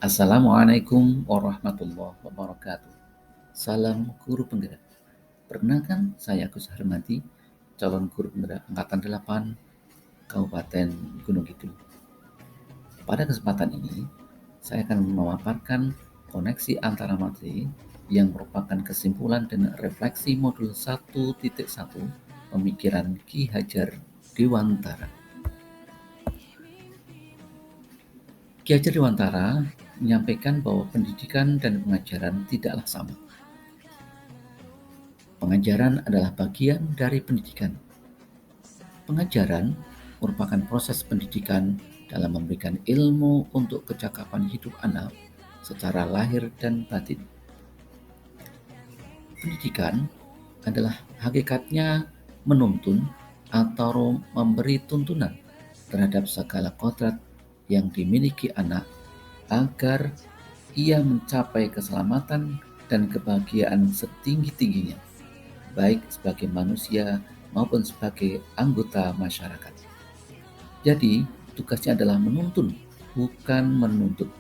Assalamualaikum warahmatullahi wabarakatuh. Salam guru penggerak. Perkenalkan, saya Agus Harmadi, calon guru penggerak Angkatan 8 Kabupaten Gunung Kidul. Pada kesempatan ini, saya akan memaparkan koneksi antara materi yang merupakan kesimpulan dan refleksi modul 1.1 Pemikiran Ki Hajar Dewantara. Ki Hajar Dewantara menyampaikan bahwa pendidikan dan pengajaran tidaklah sama. Pengajaran adalah bagian dari pendidikan. Pengajaran merupakan proses pendidikan dalam memberikan ilmu untuk kecakapan hidup anak secara lahir dan batin. Pendidikan adalah hakikatnya menuntun atau memberi tuntunan terhadap segala kodrat yang dimiliki anak agar ia mencapai keselamatan dan kebahagiaan setinggi-tingginya, baik sebagai manusia maupun sebagai anggota masyarakat. Jadi, tugasnya adalah menuntun, bukan menuntut.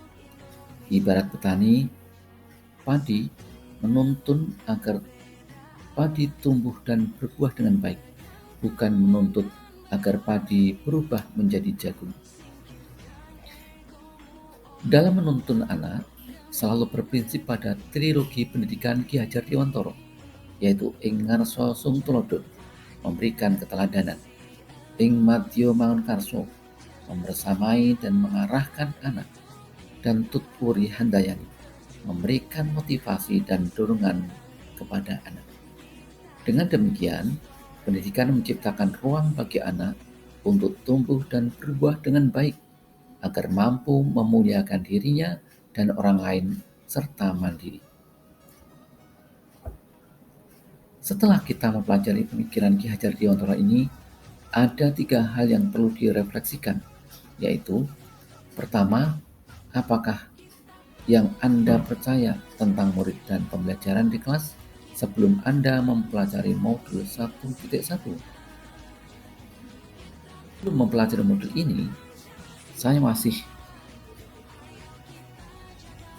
Ibarat petani padi menuntun agar padi tumbuh dan berbuah dengan baik, bukan menuntut agar padi berubah menjadi jagung. Dalam menuntun anak, selalu berprinsip pada trilogi pendidikan Ki Hajar Dewantara, yaitu ing ngarsa sung tulodon, memberikan keteladanan, ing madya mangun karso, membersamai dan mengarahkan anak, dan tutpuri handayani, memberikan motivasi dan dorongan kepada anak. Dengan demikian, pendidikan menciptakan ruang bagi anak untuk tumbuh dan berbuah dengan baik, agar mampu memuliakan dirinya dan orang lain serta mandiri. Setelah kita mempelajari pemikiran Ki Hajar Dewantara ini, ada 3 hal yang perlu direfleksikan, yaitu pertama, apakah yang Anda percaya tentang murid dan pembelajaran di kelas sebelum Anda mempelajari modul 1.1? Sebelum mempelajari modul ini, saya masih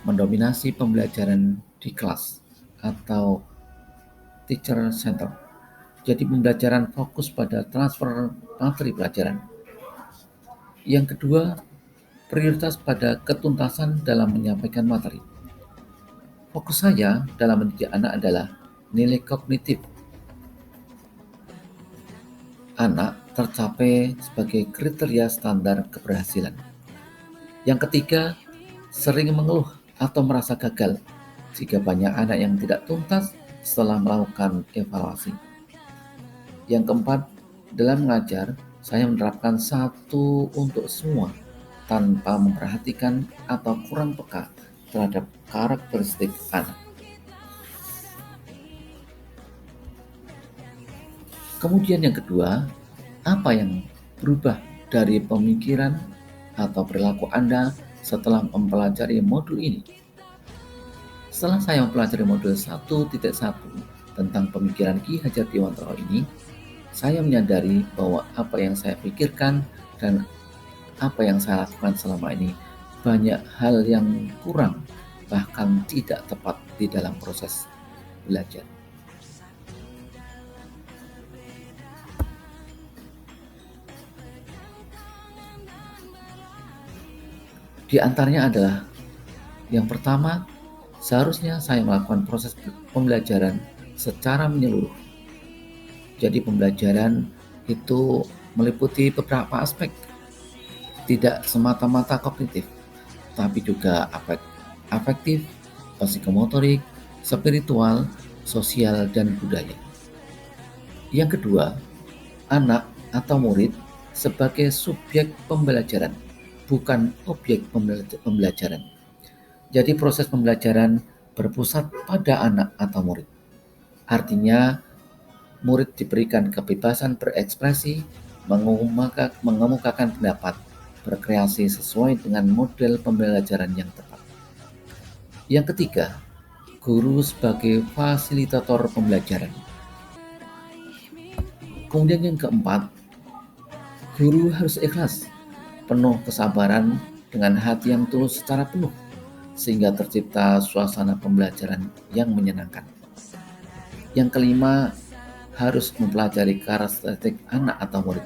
mendominasi pembelajaran di kelas atau teacher center. Jadi pembelajaran fokus pada transfer materi pelajaran. Yang kedua, prioritas pada ketuntasan dalam menyampaikan materi. Fokus saya dalam mendidik anak adalah nilai kognitif anak tercapai sebagai kriteria standar keberhasilan. Yang ketiga, sering mengeluh atau merasa gagal jika banyak anak yang tidak tuntas setelah melakukan evaluasi. Yang keempat, dalam mengajar, saya menerapkan satu untuk semua tanpa memperhatikan atau kurang peka terhadap karakteristik anak. Kemudian yang kedua, apa yang berubah dari pemikiran atau perilaku Anda setelah mempelajari modul ini? Setelah saya mempelajari modul 1.1 tentang pemikiran Ki Hajar Dewantara ini, saya menyadari bahwa apa yang saya pikirkan dan apa yang saya lakukan selama ini banyak hal yang kurang, bahkan tidak tepat di dalam proses belajar. Di antaranya adalah yang pertama, seharusnya saya melakukan proses pembelajaran secara menyeluruh. Jadi pembelajaran itu meliputi beberapa aspek, tidak semata-mata kognitif, tapi juga afektif, psikomotorik, spiritual, sosial, dan budaya. Yang kedua, anak atau murid sebagai subjek pembelajaran, bukan objek pembelajaran. Jadi proses pembelajaran berpusat pada anak atau murid. Artinya, murid diberikan kebebasan berekspresi, mengemukakan pendapat, berkreasi sesuai dengan model pembelajaran yang tepat. Yang ketiga, guru sebagai fasilitator pembelajaran. Kemudian yang keempat, guru harus ikhlas, penuh kesabaran dengan hati yang tulus secara penuh, sehingga tercipta suasana pembelajaran yang menyenangkan. Yang kelima, harus mempelajari karakteristik anak atau murid,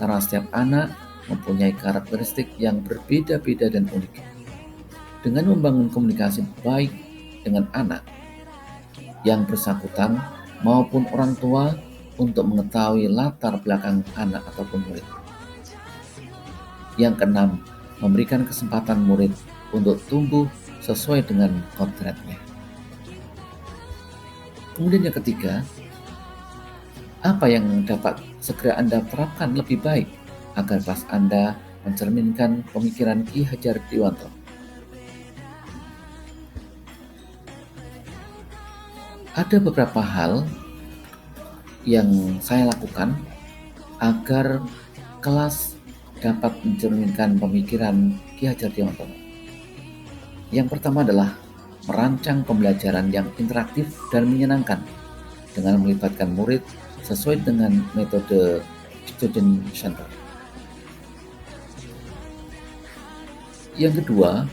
karena setiap anak mempunyai karakteristik yang berbeda-beda dan unik. Dengan membangun komunikasi baik dengan anak yang bersangkutan maupun orang tua untuk mengetahui latar belakang anak ataupun murid. Yang keenam, memberikan kesempatan murid untuk tumbuh sesuai dengan kodratnya. Kemudian yang ketiga, apa yang dapat segera Anda terapkan lebih baik agar kelas Anda mencerminkan pemikiran Ki Hajar Dewantara? Ada beberapa hal yang saya lakukan agar kelas dapat mencerminkan pemikiran Ki Hajar Dewantara. Yang pertama adalah merancang pembelajaran yang interaktif dan menyenangkan dengan melibatkan murid sesuai dengan metode student center. Yang kedua,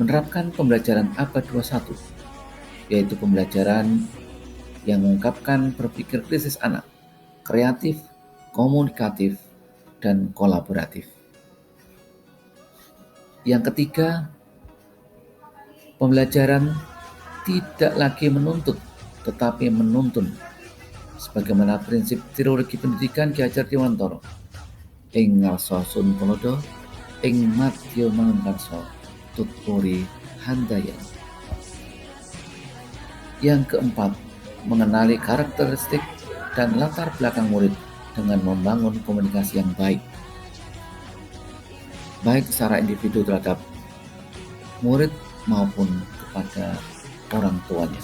menerapkan pembelajaran abad 21, yaitu pembelajaran yang mengungkapkan berpikir kritis anak, kreatif, komunikatif, dan kolaboratif. Yang ketiga, pembelajaran tidak lagi menuntut, tetapi menuntun, sebagaimana prinsip teologi pendidikan Ki Hajar Dewantara. Ing ngarsa sun tulodo, ing madya mangarsa tuturi handayan. Yang keempat, mengenali karakteristik dan latar belakang murid dengan membangun komunikasi yang baik secara individu terhadap murid maupun kepada orang tuanya.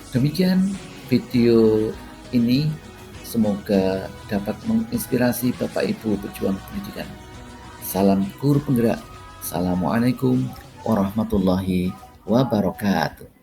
Demikian video ini, semoga dapat menginspirasi Bapak Ibu pejuang pendidikan. Salam guru penggerak. Assalamualaikum warahmatullahi wabarakatuh.